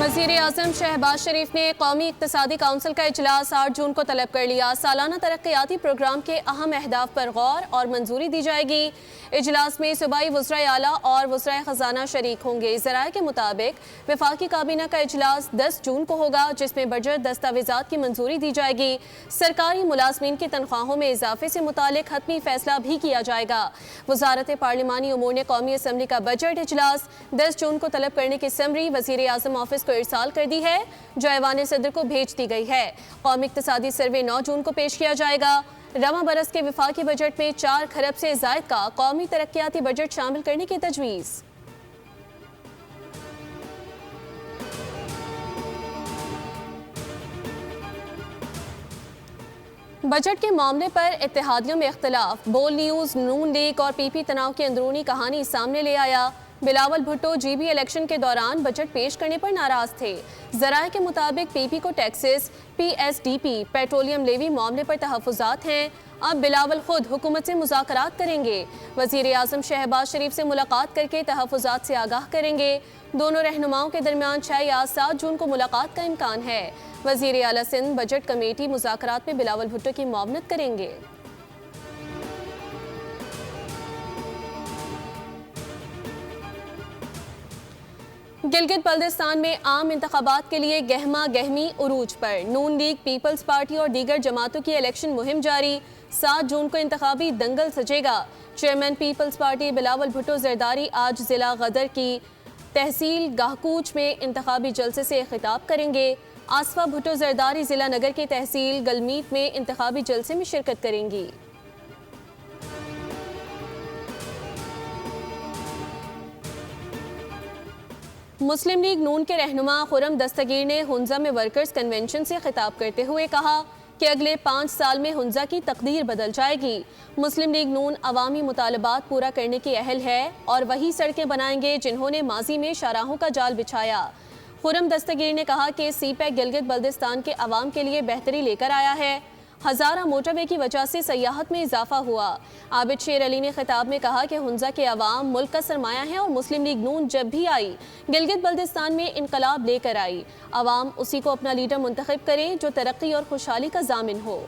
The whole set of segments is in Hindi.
वज़ीर-ए-आज़म शहबाज शरीफ ने कौमी इक़्तिसादी काउंसिल का इजलास 8 जून को तलब कर लिया। सालाना तरक्याती प्रोग्राम के अहम अहदाफ पर गौर और मंजूरी दी जाएगी। इजलास में सूबाई वज़राए आला और वज़राए ख़जाना शरीक होंगे। ज़राए के मुताबिक वफाकी काबीना का इजलास 10 जून को होगा, जिसमें बजट दस्तावेज़ात की मंजूरी दी जाएगी। सरकारी मुलाज़मीन की तनख्वाहों में इजाफे से मुतालिक हतमी फैसला भी किया जाएगा। वज़ारत पार्लिमानी उमूर ने कौमी असम्बली का बजट इजलास 10 जून को तलब करने की समरी वज़ीर-ए-आज़म ऑफिस को इरसाल कर दी है, जो ऐवान सदर को भेज दी गई है। कौमी इक़्तिसादी सर्वे 9 जून को पेश किया जाएगा। रवा बरस के वफाकी बजट में 4 खरब से ज़ायद का कौमी तरक्याती बजट शामिल करने की तजवीज़। बजट के मामले पर इत्तेहादियों में इख्तलाफ। बोल न्यूज़ नून लीग और पीपी तनाव की अंदरूनी कहानी सामने ले आया। बिलावल भुट्टो जीबी इलेक्शन के दौरान बजट पेश करने पर नाराज थे। ज़राए के मुताबिक पीपी को टैक्सेस, पीएसडीपी, पेट्रोलियम लेवी मामले पर तहफ़्फ़ुज़ात हैं। अब बिलावल खुद हुकूमत से मुज़ाकरात करेंगे। वज़ीर-ए-आज़म शहबाज शरीफ से मुलाकात करके तहफ़्फ़ुज़ात से आगाह करेंगे। दोनों रहनुमाओं के दरमियान 6 या 7 जून को मुलाकात का इम्कान है। वज़ीर आला सिंध बजट कमेटी मुज़ाकरात में बिलावल भुट्टो की मुआवनत करेंगे। गिलगित बल्दिस्तान में आम इंतखाबात के लिए गहमा गहमी उरूज पर। नून लीग, पीपल्स पार्टी और दीगर जमातों की इलेक्शन मुहिम जारी। 7 जून को इंतखाबी दंगल सजेगा। Chairman People's Party Bilawal Bhutto Zardari आज जिला गदर की तहसील गाहकूच में इंतखाबी जलसे से खिताब करेंगे। आसफा भुट्टो जरदारी जिला नगर की तहसील गलमीत में इंतखाबी जलसे में शिरकत करेंगी। मुस्लिम लीग नून के रहनुमा खुरम दस्तगीर ने हुंजा में वर्कर्स कन्वेंशन से खिताब करते हुए कहा कि अगले 5 साल में हुंजा की तकदीर बदल जाएगी। मुस्लिम लीग नून अवामी मुतालबात पूरा करने की अहल है और वही सड़कें बनाएंगे जिन्होंने माजी में शाहराहों का जाल बिछाया। खुरम दस्तगीर ने कहा कि सीपैक गिलगित बल्दिस्तान के अवाम के लिए बेहतरी लेकर आया है। हज़ारा मोटरवे की वजह से सयाहत में इजाफा हुआ। आबिद शेर अली ने खिताब में कहा कि हुंजा के अवाम मुल्क का सरमाया है और मुस्लिम लीग नून जब भी आई गिलगित बल्दिस्तान में इनकलाब लेकर आई। अवाम उसी को अपना लीडर मुंतखब करें जो तरक्की और खुशहाली का जामिन हो।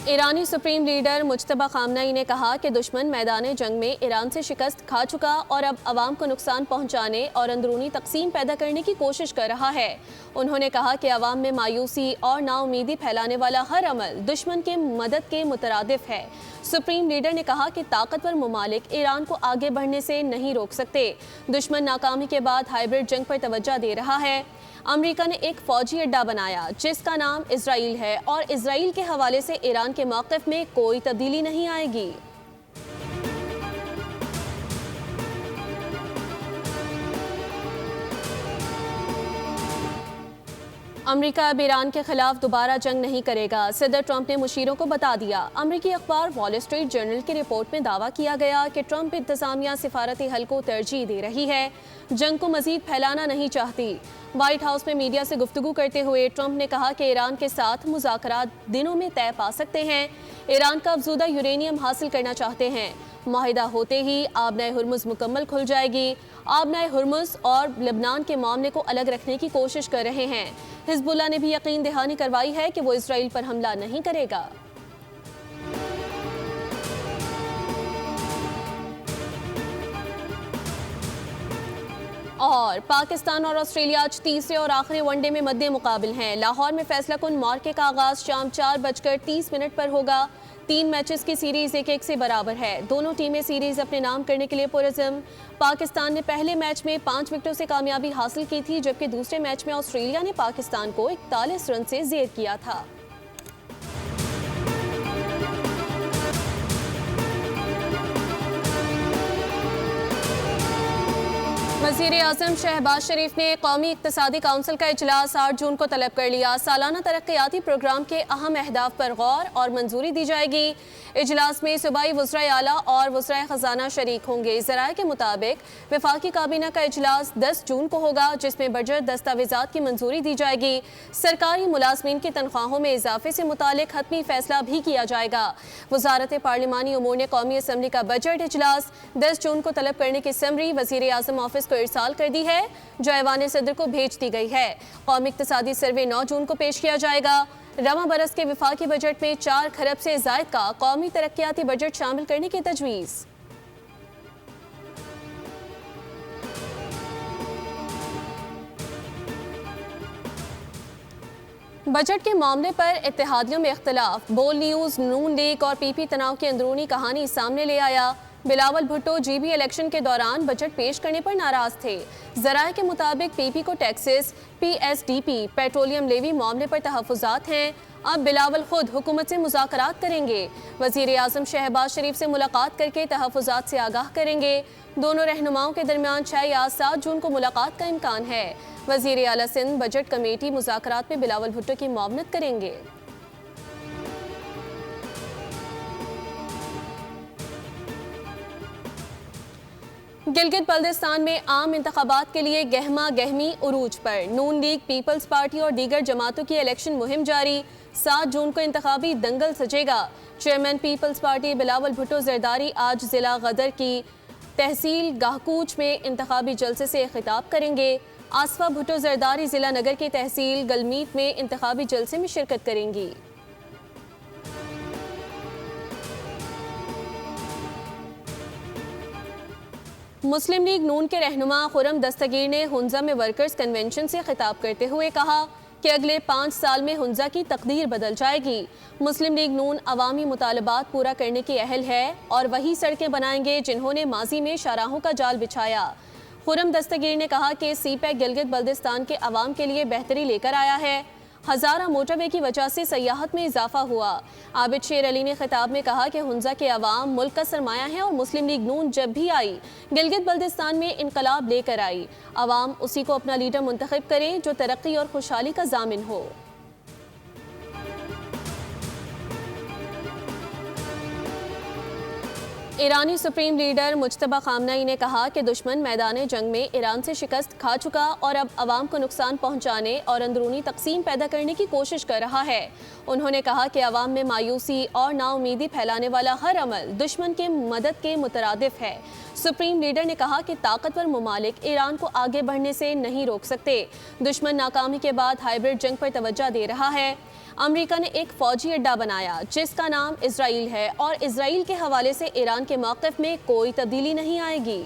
ईरानी सुप्रीम लीडर मुज्तबा खामनेई ने कहा कि दुश्मन मैदान जंग में ईरान से शिकस्त खा चुका और अब अवाम को नुकसान पहुंचाने और अंदरूनी तकसीम पैदा करने की कोशिश कर रहा है। उन्होंने कहा कि अवाम में मायूसी और नाउमीदी फैलाने वाला हर अमल दुश्मन के मदद के मुतरादिफ है। सुप्रीम लीडर ने कहा कि ताकतवर ममालिक ईरान को आगे बढ़ने से नहीं रोक सकते। दुश्मन नाकामी के बाद हाइब्रिड जंग पर तवज्जो दे रहा है। अमेरिका ने एक फौजी अड्डा बनाया जिसका नाम इजराइल है और इजराइल के हवाले से ईरान के मौक़िफ़ में कोई तब्दीली नहीं आएगी। अमेरिका अब ईरान के खिलाफ दोबारा जंग नहीं करेगा। सदर ट्रंप ने मुशीरों को बता दिया। अमेरिकी अखबार वॉल स्ट्रीट जर्नल की रिपोर्ट में दावा किया गया कि ट्रंप इंतजामिया सिफारती हल को तरजीह दे रही है, जंग को मजीद फैलाना नहीं चाहती। व्हाइट हाउस में मीडिया से गुफ्तगू करते हुए ट्रंप ने कहा कि ईरान के साथ मुज़ाकरात दिनों में तय पा सकते हैं। ईरान का अफज़ूदा यूरेनियम हासिल करना चाहते हैं। माहिदा होते ही आबनाए हुर्मुज़ मुकम्मल खुल जाएगी। आबनाए हुर्मुज़ और लेबनान के मामले को अलग रखने की कोशिश कर रहे हैं। हिज़्बुल्लाह ने भी यकीन दहानी करवाई है कि वो इसराइल पर हमला नहीं करेगा। और पाकिस्तान और ऑस्ट्रेलिया आज तीसरे और आखिरी वनडे में मद्दे मुकाबिल हैं। लाहौर में फैसला कुन मार्के का आगाज शाम 4:30 पर होगा। 3 मैचेस की सीरीज 1-1 से बराबर है। दोनों टीमें सीरीज अपने नाम करने के लिए पुरज़्म। पाकिस्तान ने पहले मैच में 5 विकेटों से कामयाबी हासिल की थी, जबकि दूसरे मैच में ऑस्ट्रेलिया ने पाकिस्तान को 41 रन से ज़ेर किया था। वज़ीर-ए-आज़म शहबाज शरीफ ने कौमी इक़्तिसादी काउंसिल का इजलास 8 जून को तलब कर लिया। सालाना तरक्याती प्रोग्राम के अहम अहदाफ पर गौर और मंजूरी दी जाएगी। इजलास में सूबाई वज़राए आला और वज़राए ख़जाना शरीक होंगे। ज़राए के मुताबिक वफाकी काबीना का इजलास 10 जून को होगा, जिसमें बजट दस्तावेज़ात की मंजूरी दी जाएगी। सरकारी मुलाज़मीन की तनख्वाहों में इजाफे से मुतालिक हतमी फैसला भी किया जाएगा। वज़ारत पार्लिमानी उमूर ने कौमी असम्बली का बजट इजलास 10 जून को तलब करने की समरी वज़ीर-ए-आज़म ऑफिस को इरसाल कर दी है, जो ऐवान सदर को भेज दी गई है। कौमी इक़्तिसादी सर्वे 9 जून को पेश किया जाएगा। रवा बरस के वफाकी बजट में 4 खरब से ज़ायद का कौमी तरक्याती बजट शामिल करने की तजवीज़। बजट के मामले पर इत्तेहादियों में इख्तलाफ। बोल न्यूज़ नून लीग और पीपी तनाव की अंदरूनी कहानी सामने ले आया। बिलावल भुट्टो जीबी इलेक्शन के दौरान बजट पेश करने पर नाराज थे। ज़राए के मुताबिक पीपी को टैक्सेस, पीएसडीपी, पेट्रोलियम लेवी मामले पर तहफ़्फ़ुज़ात हैं। अब बिलावल खुद हुकूमत से मुज़ाकरात करेंगे। वज़ीर-ए-आज़म शहबाज शरीफ से मुलाकात करके तहफ़्फ़ुज़ात से आगाह करेंगे। दोनों रहनुमाओं के दरमियान 6 या 7 जून को मुलाकात का इम्कान है। वज़ीर आला सिंध बजट कमेटी मुज़ाकरात में बिलावल भुट्टो की मुआवनत करेंगे। गिलगित बल्दिस्तान में आम इंतखाबात के लिए गहमा गहमी उरूज पर। नून लीग, पीपल्स पार्टी और दीगर जमातों की इलेक्शन मुहिम जारी। 7 जून को इंतखाबी दंगल सजेगा। Chairman People's Party Bilawal Bhutto Zardari आज जिला गदर की तहसील गाहकूच में इंतखाबी जलसे से खिताब करेंगे। आसफा भुट्टो जरदारी जिला नगर की तहसील गलमीत में इंतखाबी जलसे में शिरकत करेंगी। मुस्लिम लीग नून के रहनुमा खुरम दस्तगीर ने हुंजा में वर्कर्स कन्वेंशन से खिताब करते हुए कहा कि अगले 5 साल में हुंजा की तकदीर बदल जाएगी। मुस्लिम लीग नून अवामी मुतालबात पूरा करने की अहल है और वही सड़कें बनाएंगे जिन्होंने माजी में शाहराहों का जाल बिछाया। खुरम दस्तगीर ने कहा कि सीपैक गिलगित बल्दिस्तान के अवाम के लिए बेहतरी लेकर आया है। हज़ारा मोटरवे की वजह से सयाहत में इजाफा हुआ। आबिद शेर अली ने खिताब में कहा कि हुंजा के अवाम मुल्क का सरमाया है और मुस्लिम लीग नून जब भी आई गिलगित बल्दिस्तान में इनकलाब लेकर आई। अवाम उसी को अपना लीडर मुंतखब करें जो तरक्की और खुशहाली का जामिन हो। ईरानी सुप्रीम लीडर मुज्तबा खामनेई ने कहा कि दुश्मन मैदान जंग में ईरान से शिकस्त खा चुका और अब अवाम को नुकसान पहुंचाने और अंदरूनी तकसीम पैदा करने की कोशिश कर रहा है। उन्होंने कहा कि अवाम में मायूसी और नाउमीदी फैलाने वाला हर अमल दुश्मन के मदद के मुतरादिफ है। सुप्रीम लीडर ने कहा कि ताकतवर ममालिक ईरान को आगे बढ़ने से नहीं रोक सकते। दुश्मन नाकामी के बाद हाइब्रिड जंग पर तवज्जो दे रहा है। अमेरिका ने एक फौजी अड्डा बनाया जिसका नाम इजराइल है और इजराइल के हवाले से ईरान के मौक़िफ़ में कोई तब्दीली नहीं आएगी।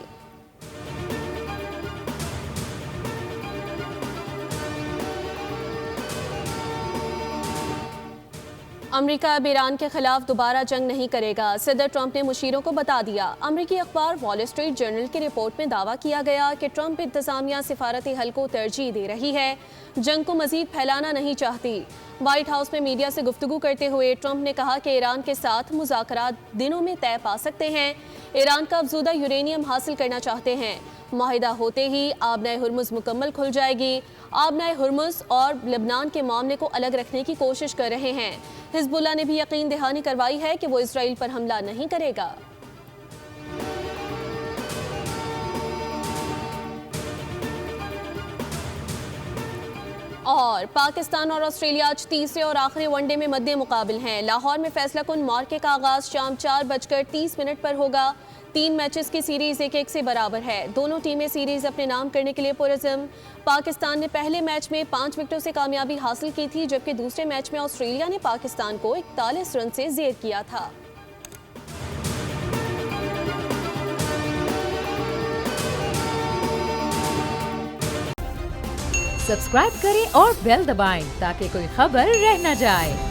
अमेरिका अब ईरान के खिलाफ दोबारा जंग नहीं करेगा, सदर ट्रंप ने मुशीरों को बता दिया। अमेरिकी अखबार वॉल स्ट्रीट जर्नल की रिपोर्ट में दावा किया गया कि ट्रंप इंतजामिया सिफारती हल को तरजीह दे रही है, जंग को मजीद फैलाना नहीं चाहती। व्हाइट हाउस में मीडिया से गुफ्तगू करते हुए ट्रंप ने कहा कि ईरान के साथ मुज़ाकरात दिनों में तय पा सकते हैं। ईरान का अफजूदा यूरेनियम हासिल करना चाहते हैं। मुआहिदा होते ही आबनाए हुर्मुज़ मुकम्मल खुल जाएगी। आबनाए हुर्मुज़ और लेबनान के मामले को अलग रखने की कोशिश कर रहे हैं। हिज़्बुल्लाह ने भी यकीन दहानी करवाई है कि वो इसराइल पर हमला नहीं करेगा। और पाकिस्तान और ऑस्ट्रेलिया आज तीसरे और आखिरी वनडे में मद्दे मुकाबिल हैं। लाहौर में फैसला कुन मार्के का आगाज शाम 4:30 पर होगा। 3 मैचेस की सीरीज 1-1 से बराबर है। दोनों टीमें सीरीज अपने नाम करने के लिए पुरज़म। पाकिस्तान ने पहले मैच में 5 विकेटों से कामयाबी हासिल की थी, जबकि दूसरे मैच में ऑस्ट्रेलिया ने पाकिस्तान को 41 रन से ज़ेर किया था। सब्सक्राइब करें और बेल दबाएं ताकि कोई खबर रह न जाए।